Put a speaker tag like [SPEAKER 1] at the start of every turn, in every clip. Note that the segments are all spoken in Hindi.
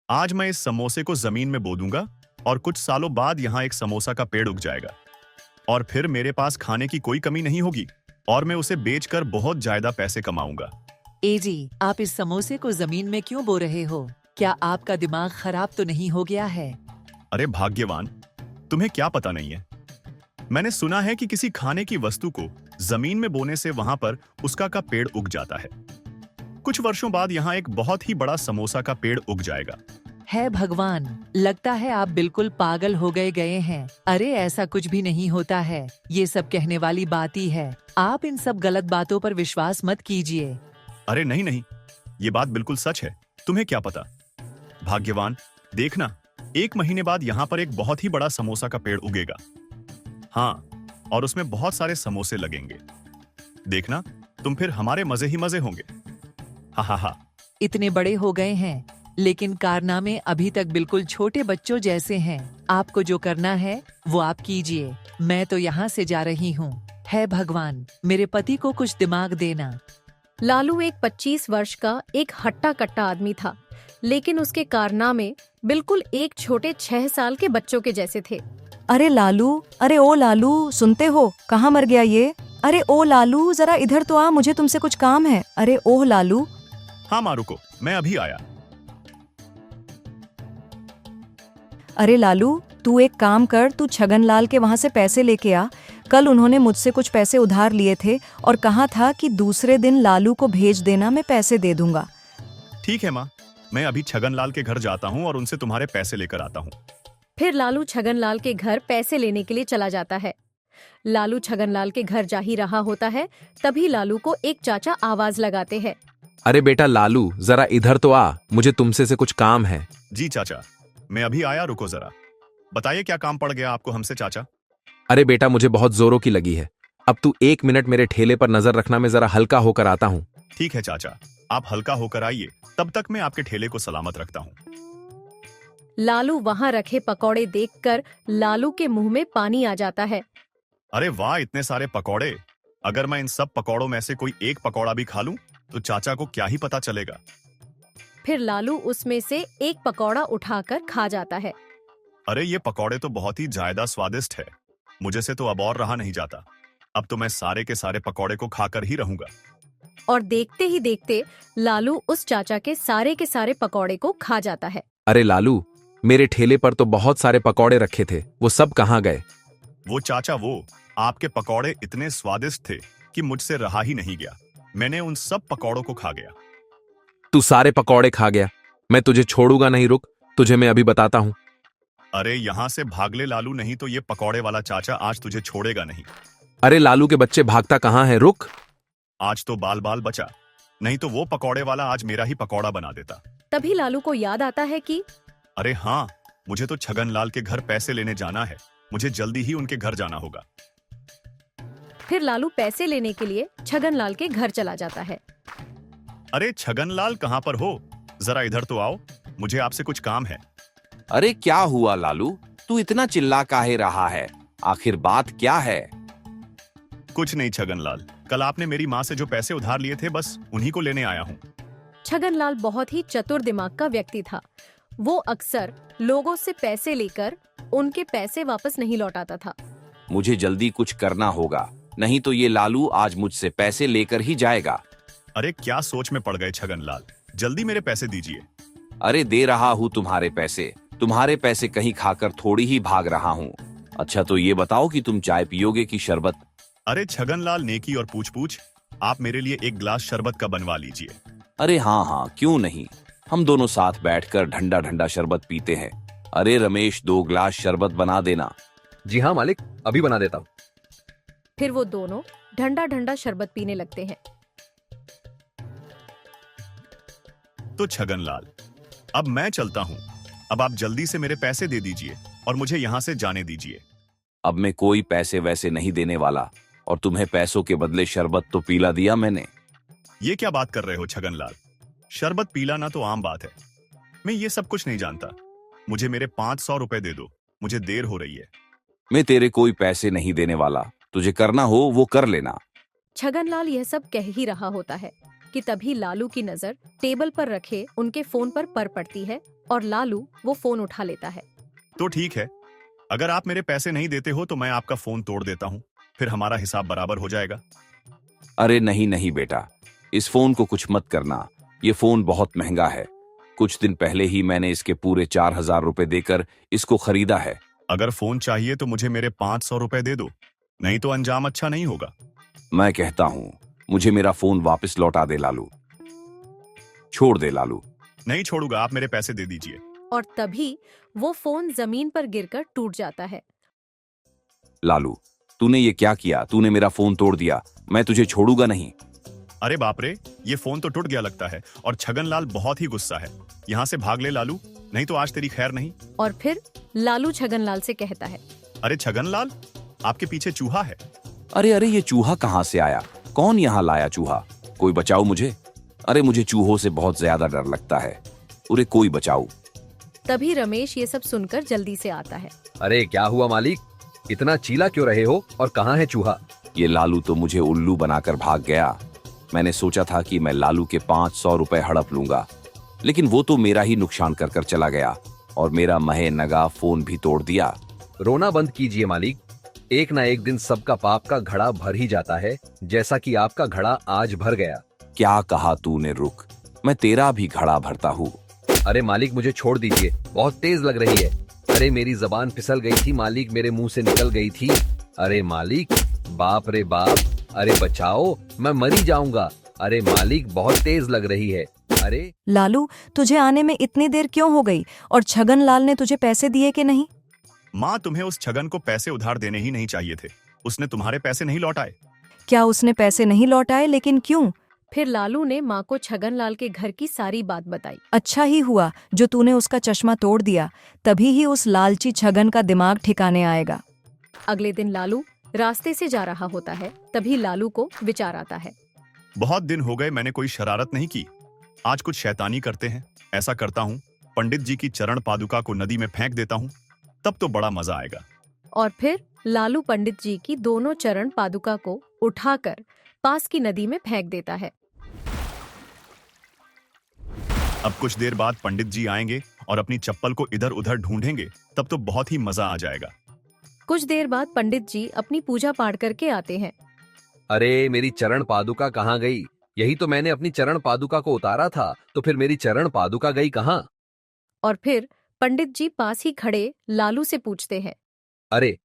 [SPEAKER 1] आज मैं इस समोसे को जमीन में बो दूंगा और कुछ सालों बाद यहाँ एक समोसा का पेड़ उग जाएगा और फिर मेरे पास खाने की कोई कमी नहीं होगी और मैं उसे बेचकर बहुत ज्यादा पैसे कमाऊंगा।
[SPEAKER 2] एजी, आप इस समोसे को जमीन में क्यों बो रहे हो? क्या आपका दिमाग खराब तो नहीं हो गया है?
[SPEAKER 1] अरे भाग्यवान, तुम्हें क्या पता नहीं है। मैंने सुना है कि किसी खाने की वस्तु को जमीन में बोने से वहां पर उसका का पेड़ उग जाता है। कुछ वर्षों बाद यहाँ एक बहुत ही बड़ा समोसा का पेड़ उग जाएगा।
[SPEAKER 2] है भगवान, लगता है आप बिल्कुल पागल हो गए हैं। अरे ऐसा कुछ भी नहीं होता है, ये सब कहने वाली बात ही है। आप इन सब गलत बातों पर विश्वास मत कीजिए।
[SPEAKER 1] अरे नहीं नहीं, ये बात बिल्कुल सच है। तुम्हें क्या पता। भाग्यवान, देखना, 1 महीने बाद यहाँ पर एक बहुत ही बड़ा समोसा का पेड़ उगेगा। हाँ, और उसमें बहुत सारे समोसे लगेंगे। देखना, तुम फिर हमारे मजे ही मजे होंगे। हा हा हा।
[SPEAKER 2] इतने बड़े हो गए हैं, लेकिन कारनामे अभी तक बिल्कुल छोटे बच्चों जैसे हैं। आपको जो करना है वो आप कीजिए। मैं तो यहाँ से जा रही हूँ। है भगवान, मेरे पति को कुछ दिमाग देना।
[SPEAKER 3] लालू एक 25 वर्ष का एक हट्टा कट्टा आदमी था, लेकिन उसके कारनामे बिल्कुल एक छोटे 6 साल के बच्चों के जैसे थे।
[SPEAKER 4] अरे लालू, अरे ओ लालू, सुनते हो? कहाँ मर गया ये? अरे ओ लालू, जरा इधर तो आ, मुझे तुमसे कुछ काम है। अरे ओह लालू।
[SPEAKER 1] हाँ माँ, रुको, मैं अभी आया।
[SPEAKER 4] अरे लालू, तू एक काम कर, तू छगनलाल के वहाँ से पैसे लेके आ। कल उन्होंने मुझसे कुछ पैसे उधार लिए थे और कहा था कि दूसरे दिन लालू को भेज देना, मैं पैसे दे दूंगा।
[SPEAKER 1] ठीक है माँ, मैं अभी छगनलाल के घर जाता हूँ और उनसे तुम्हारे पैसे लेकर आता हूँ।
[SPEAKER 3] फिर लालू छगनलाल के घर पैसे लेने के लिए चला जाता है। लालू छगनलाल के घर जा ही रहा होता है, तभी लालू को एक चाचा आवाज लगाते हैं।
[SPEAKER 5] अरे बेटा लालू, जरा इधर तो आ, मुझे तुमसे से कुछ काम है।
[SPEAKER 1] जी चाचा, मैं अभी आया, रुको जरा। बताइए क्या काम पड़ गया आपको हमसे चाचा?
[SPEAKER 5] अरे बेटा, मुझे बहुत जोरों की लगी है। अब तू 1 मिनट मेरे ठेले पर नजर रखना, मैं जरा हल्का होकर आता हूँ।
[SPEAKER 1] ठीक है चाचा, आप हल्का होकर आइए, तब तक मैं आपके ठेले को सलामत रखता हूँ।
[SPEAKER 3] लालू वहाँ रखे पकौड़े देखकर लालू के मुंह में पानी आ जाता है।
[SPEAKER 1] अरे वाह, इतने सारे पकौड़े! अगर मैं इन सब पकौड़ों में से कोई एक पकौड़ा भी खा लूं, तो चाचा को क्या ही पता चलेगा।
[SPEAKER 3] फिर लालू उसमें से एक पकौड़ा उठाकर खा जाता है।
[SPEAKER 1] अरे ये पकौड़े तो बहुत ही ज्यादा स्वादिष्ट है। मुझे से तो अब और रहा नहीं जाता। अब तो मैं सारे के सारे पकौड़े को खाकर ही रहूंगा।
[SPEAKER 3] और देखते ही देखते लालू उस चाचा के सारे पकौड़े को खा जाता है।
[SPEAKER 5] अरे लालू, मेरे ठेले पर तो बहुत सारे पकौड़े रखे थे, वो सब कहाँ गए?
[SPEAKER 1] वो चाचा, वो आपके पकौड़े इतने स्वादिष्ट थे कि मुझसे रहा ही नहीं गया। मैंने उन सब पकौड़ों को खा गया।
[SPEAKER 5] तू सारे पकौड़े खा गया? मैं तुझे छोड़ूंगा नहीं, रुक, तुझे मैं अभी बताता हूँ।
[SPEAKER 1] अरे यहाँ से भाग ले लालू, नहीं तो ये पकौड़े वाला चाचा आज तुझे छोड़ेगा नहीं।
[SPEAKER 5] अरे लालू के बच्चे, भागता कहाँ है? रुक।
[SPEAKER 1] आज तो बाल बाल बचा, नहीं तो वो पकौड़े वाला आज मेरा ही पकौड़ा बना देता।
[SPEAKER 3] तभी लालू को याद आता है कि
[SPEAKER 1] अरे हाँ, मुझे तो छगनलाल के घर पैसे लेने जाना है। मुझे जल्दी ही उनके घर जाना होगा।
[SPEAKER 3] फिर लालू पैसे लेने के लिए छगनलाल के घर चला जाता है।
[SPEAKER 1] अरे छगनलाल, कहाँ पर हो? जरा इधर तो आओ, मुझे आपसे कुछ काम है।
[SPEAKER 6] अरे क्या हुआ लालू, तू इतना चिल्ला काहे रहा है? आखिर बात क्या है?
[SPEAKER 1] कुछ नहीं छगनलाल, कल आपने मेरी माँ से जो पैसे उधार लिए थे, बस उन्हीं को लेने आया हूँ।
[SPEAKER 3] छगनलाल बहुत ही चतुर दिमाग का व्यक्ति था। वो अक्सर लोगों से पैसे लेकर उनके पैसे वापस नहीं लौटाता था।
[SPEAKER 6] मुझे जल्दी कुछ करना होगा, नहीं तो ये लालू आज मुझसे पैसे लेकर ही जाएगा।
[SPEAKER 1] अरे क्या सोच में पड़ गए छगनलाल, जल्दी मेरे पैसे दीजिए।
[SPEAKER 6] अरे दे रहा हूँ तुम्हारे पैसे कहीं खाकर थोड़ी ही भाग रहा हूँ। अच्छा तो ये बताओ कि तुम चाय पियोगे कि शरबत?
[SPEAKER 1] अरे छगनलाल, नेकी और पूछ पूछ, आप मेरे लिए एक गिलास शरबत का बनवा लीजिए।
[SPEAKER 6] अरे हाँ हाँ, क्यों नहीं, हम दोनों साथ बैठकर ठंडा ठंडा शरबत पीते हैं। अरे रमेश, 2 गिलास शरबत बना देना।
[SPEAKER 7] जी हाँ मालिक, अभी बना देता हूँ।
[SPEAKER 3] फिर वो दोनों ठंडा ठंडा शरबत पीने लगते हैं।
[SPEAKER 1] तो छगनलाल, अब मैं चलता हूँ। अब आप जल्दी से मेरे पैसे दे दीजिए और मुझे यहाँ से जाने दीजिए।
[SPEAKER 6] अब मैं कोई पैसे वैसे नहीं देने वाला, और तुम्हें पैसों के बदले शरबत तो पीला दिया मैंने।
[SPEAKER 1] ये क्या बात कर रहे हो छगनलाल? शरबत पीलाना तो आम बात है। मैं ये सब कुछ नहीं जानता। मुझे मेरे 500 रुपए दे दो, मुझे देर हो रही है।
[SPEAKER 6] मैं तेरे कोई पैसे नहीं देने वाला, तुझे करना हो वो कर लेना।
[SPEAKER 3] छगनलाल यह सब कह ही रहा होता है कि तभी लालू की नजर टेबल पर रखे उनके फोन पर पड़ती है और लालू वो फोन उठा लेता है।
[SPEAKER 1] तो ठीक है, अगर आप मेरे पैसे नहीं देते हो तो मैं आपका फोन तोड़ देता हूँ, फिर हमारा हिसाब बराबर हो जाएगा।
[SPEAKER 6] अरे नहीं नहीं बेटा, इस फोन को कुछ मत करना, ये फोन बहुत महंगा है। कुछ दिन पहले ही मैंने इसके पूरे 4,000 रुपए देकर इसको खरीदा है।
[SPEAKER 1] अगर फोन चाहिए तो मुझे मेरे 500 रुपए दे दो, नहीं तो अंजाम अच्छा नहीं होगा।
[SPEAKER 6] मैं कहता हूँ मुझे मेरा फोन वापस लौटा दे लालू, छोड़ दे लालू।
[SPEAKER 1] नहीं छोड़ूंगा, आप मेरे पैसे दे दीजिए।
[SPEAKER 3] और तभी वो फोन जमीन पर गिरकर टूट जाता है।
[SPEAKER 6] लालू, तूने ये क्या किया? तूने मेरा फोन तोड़ दिया, मैं तुझे छोड़ूंगा नहीं।
[SPEAKER 1] अरे बाप रे, ये फोन तो टूट गया लगता है और छगनलाल बहुत ही गुस्सा है। यहाँ से भाग ले लालू, नहीं तो आज तेरी खैर नहीं।
[SPEAKER 3] और फिर लालू छगनलाल से कहता है,
[SPEAKER 1] अरे छगनलाल, आपके पीछे चूहा है।
[SPEAKER 6] अरे अरे, ये चूहा कहाँ से आया? कौन यहाँ लाया चूहा? कोई बचाओ मुझे। अरे मुझे चूहों से बहुत ज्यादा डर लगता है। अरे कोई बचाओ।
[SPEAKER 3] तभी रमेश ये सब सुनकर जल्दी से आता है।
[SPEAKER 7] अरे क्या हुआ मालिक, इतना चीला क्यों रहे हो और कहाँ है चूहा?
[SPEAKER 6] ये लालू तो मुझे उल्लू बनाकर भाग गया। मैंने सोचा था कि मैं लालू के 500 रुपए हड़प लूंगा, लेकिन वो तो मेरा ही नुकसान कर कर चला गया और मेरा महे नगा फोन भी तोड़ दिया।
[SPEAKER 7] रोना बंद कीजिए मालिक, एक ना एक दिन सबका पाप का घड़ा भर ही जाता है, जैसा कि आपका घड़ा आज भर गया।
[SPEAKER 6] क्या कहा तूने? रुक, मैं तेरा भी घड़ा भरता हूँ।
[SPEAKER 7] अरे मालिक मुझे छोड़ दीजिए, बहुत तेज लग रही है। अरे मेरी जबान फिसल गई थी मालिक, मेरे मुंह से निकल गई थी। अरे मालिक, बाप रे बाप, अरे बचाओ, मैं मरी जाऊंगा। अरे मालिक बहुत तेज लग रही है। अरे
[SPEAKER 4] लालू, तुझे आने में इतनी देर क्यों हो गई? और छगनलाल ने तुझे पैसे दिए कि नहीं?
[SPEAKER 1] माँ, तुम्हें उस छगन को पैसे उधार देने ही नहीं चाहिए थे। उसने तुम्हारे पैसे नहीं लौटाए।
[SPEAKER 4] क्या उसने पैसे नहीं लौटाए? लेकिन क्यों?
[SPEAKER 3] फिर लालू ने माँ को छगनलाल के घर की सारी बात बताई।
[SPEAKER 4] अच्छा ही हुआ जो तूने उसका चश्मा तोड़ दिया, तभी ही उस लालची छगन का दिमाग ठिकाने आएगा।
[SPEAKER 3] अगले दिन लालू रास्ते से जा रहा होता है, तभी लालू को विचार आता है।
[SPEAKER 1] बहुत दिन हो गए मैंने कोई शरारत नहीं की, आज कुछ शैतानी करते हैं। ऐसा करता हूँ, पंडित जी की चरण पादुका को नदी में फेंक देता हूँ, तब तो बड़ा मजा आएगा।
[SPEAKER 3] और फिर लालू पंडित जी की दोनों चरण पादुका को उठाकर पास की नदी में फेंक देता है।
[SPEAKER 1] अब कुछ देर बाद पंडित जी आएंगे और अपनी चप्पल को इधर उधर ढूंढेंगे, तब तो बहुत ही मजा आ जाएगा।
[SPEAKER 3] कुछ देर बाद पंडित जी अपनी पूजा पाठ करके आते हैं।
[SPEAKER 7] अरे मेरी चरण पादुका कहाँ गई? यही तो मैंने अपनी चरण पादुका को उतारा था, तो फिर मेरी चरण पादुका गई कहाँ?
[SPEAKER 3] और फिर पंडित जी पास ही खड़े लालू से पूछते हैं,
[SPEAKER 7] अरे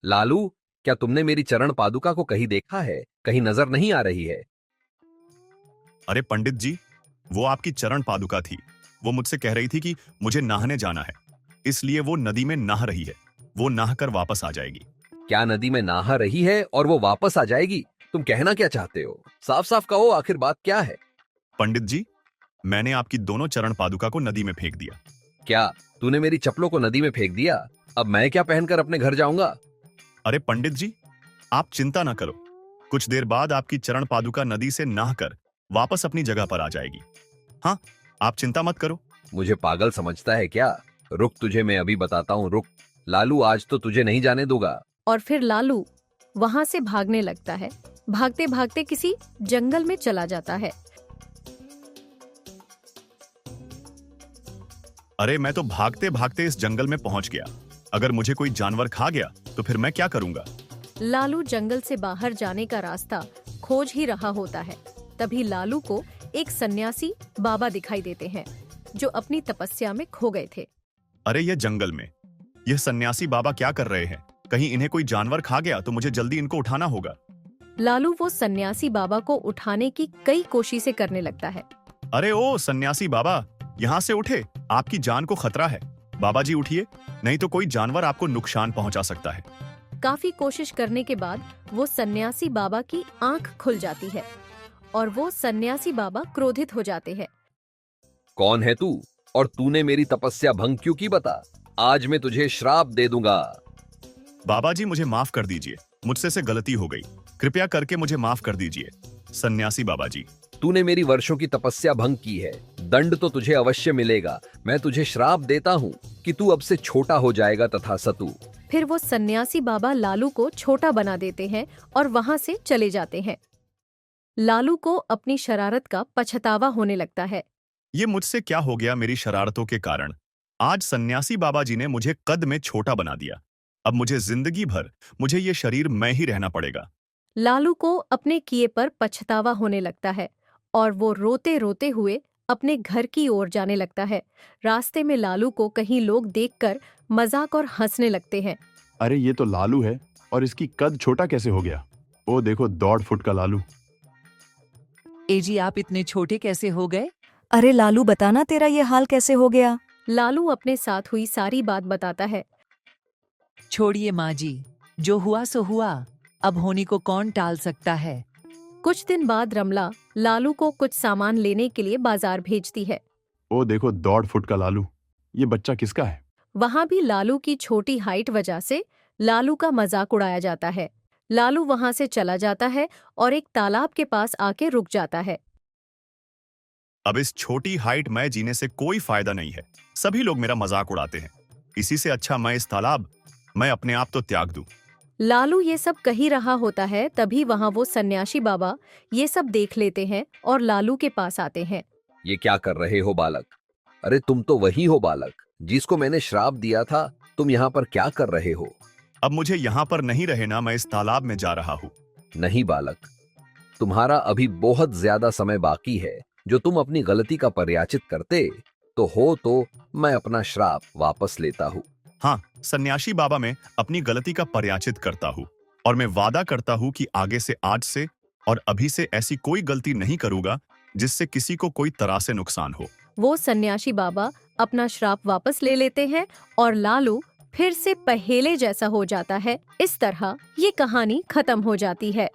[SPEAKER 7] लालू, क्या तुमने मेरी चरण पादुका को कहीं देखा है? कहीं नजर नहीं आ रही है?
[SPEAKER 1] अरे पंडित जी, वो आपकी चरण पादुका थी। वो मुझसे कह रही थी कि मुझे नहाने जाना है, इसलिए वो नदी में नहा रही है। वो नहाकर वापस आ जाएगी।
[SPEAKER 7] क्या नदी में नहा रही है और वो वापस आ जाएगी? तुम कहना क्या चाहते हो? साफ साफ कहो, आखिर बात क्या है?
[SPEAKER 1] पंडित जी, मैंने आपकी दोनों चरण पादुका को नदी में फेंक दिया।
[SPEAKER 7] क्या तूने मेरी चप्पलों को नदी में फेंक दिया? अब मैं क्या पहनकर अपने घर जाऊंगा?
[SPEAKER 1] अरे पंडित जी, आप चिंता ना करो, कुछ देर बाद आपकी चरण पादुका नदी से नहाकर वापस अपनी जगह पर आ जाएगी। हाँ, आप चिंता मत करो।
[SPEAKER 7] मुझे पागल समझता है क्या? रुक, तुझे मैं अभी बताता हूँ, रुक। लालू, आज तो तुझे नहीं जाने दूंगा।
[SPEAKER 3] और फिर लालू वहां से भागने लगता है। भागते भागते किसी जंगल में चला जाता है।
[SPEAKER 1] अरे मैं तो भागते भागते इस जंगल में पहुंच गया। अगर मुझे कोई जानवर खा गया तो फिर मैं क्या करूंगा?
[SPEAKER 3] लालू जंगल से बाहर जाने का रास्ता खोज ही रहा होता है। तभी लालू को एक सन्यासी बाबा दिखाई देते हैं, जो अपनी तपस्या में खो गए थे।
[SPEAKER 1] अरे ये जंगल में यह सन्यासी बाबा क्या कर रहे हैं? कहीं इन्हें कोई जानवर खा गया तो मुझे जल्दी इनको उठाना होगा।
[SPEAKER 3] लालू वो सन्यासी बाबा को उठाने की कई कोशिशें करने लगता है।
[SPEAKER 1] अरे ओ सन्यासी बाबा, यहाँ से उठे, आपकी जान को खतरा है। बाबा जी उठिए, नहीं तो कोई जानवर आपको नुकसान पहुंचा सकता है।
[SPEAKER 3] काफी कोशिश करने के बाद वो सन्यासी बाबा की आंख खुल जाती है और वो सन्यासी बाबा क्रोधित हो जाते हैं।
[SPEAKER 7] कौन है तू और तूने मेरी तपस्या भंग क्यों की? बता, आज मैं तुझे श्राप दे दूंगा।
[SPEAKER 1] बाबा जी मुझे माफ कर दीजिए, मुझसे से गलती हो गई, कृपया करके मुझे माफ कर दीजिए। सन्यासी बाबा जी,
[SPEAKER 7] तूने मेरी वर्षों की तपस्या भंग की है, दंड तो तुझे अवश्य मिलेगा। मैं तुझे श्राप देता हूँ कि तू अब से छोटा हो जाएगा तथा सतु।
[SPEAKER 3] फिर वो सन्यासी बाबा लालू को छोटा बना देते हैं और वहां से चले जाते हैं। लालू को अपनी शरारत का पछतावा होने लगता है।
[SPEAKER 1] ये मुझसे क्या हो गया? मेरी शरारतों के कारण आज सन्यासी बाबा जी ने मुझे कद में छोटा बना दिया। अब मुझे जिंदगी भर मुझे ये शरीर में ही रहना पड़ेगा।
[SPEAKER 3] लालू को अपने किए पर पछतावा होने लगता है और वो रोते रोते हुए अपने घर की ओर जाने लगता है। रास्ते में लालू को कहीं लोग देखकर मजाक और हंसने लगते हैं।
[SPEAKER 8] अरे ये तो लालू है, और इसकी कद छोटा कैसे हो गया? ओ देखो, 1.5 फुट का लालू।
[SPEAKER 2] एजी आप इतने छोटे कैसे हो गए?
[SPEAKER 4] अरे लालू बताना तेरा ये हाल कैसे हो गया?
[SPEAKER 3] लालू अपने साथ हुई सारी बात बताता है।
[SPEAKER 2] छोड़िए माँ जी, जो हुआ सो हुआ, अब होने को कौन टाल सकता है।
[SPEAKER 3] कुछ दिन बाद रमला लालू को कुछ सामान लेने के लिए बाजार भेजती है।
[SPEAKER 8] ओ देखो, 1.5 फुट का लालू। ये बच्चा किसका है?
[SPEAKER 3] वहां भी लालू की छोटी हाइट वजह से लालू का मजाक उड़ाया जाता है। लालू वहां से चला जाता है और एक तालाब के पास आके रुक जाता है।
[SPEAKER 1] अब इस छोटी हाइट में जीने से कोई फायदा नहीं है। सभी लोग मेरा मजाक उड़ाते हैं। इसी से अच्छा मैं इस तालाब मैं अपने आप तो त्याग दूं।
[SPEAKER 3] लालू ये सब कही रहा होता है, तभी वहां वो सन्यासी बाबा ये सब देख लेते हैं और लालू के पास आते हैं।
[SPEAKER 7] ये क्या कर रहे हो बालक? अरे तुम तो वही हो बालक जिसको मैंने श्राप दिया था। तुम यहाँ पर क्या कर रहे हो?
[SPEAKER 1] अब मुझे यहाँ पर नहीं रहना, मैं इस तालाब में जा रहा हूँ।
[SPEAKER 7] नहीं बालक, तुम्हारा अभी बहुत ज्यादा समय बाकी है। जो तुम अपनी गलती का पर्याचित करते तो मैं अपना श्राप वापस लेता हूँ।
[SPEAKER 1] हाँ, सन्यासी बाबा मैं अपनी गलती का पर्याचित करता हूँ और मैं वादा करता हूँ कि आगे से, आज से और अभी से ऐसी कोई गलती नहीं करूंगा जिससे किसी को कोई तरह से नुकसान हो।
[SPEAKER 3] वो सन्यासी बाबा अपना श्राप वापस ले लेते हैं और लालू फिर से पहेले जैसा हो जाता है। इस तरह ये कहानी खत्म हो जाती है।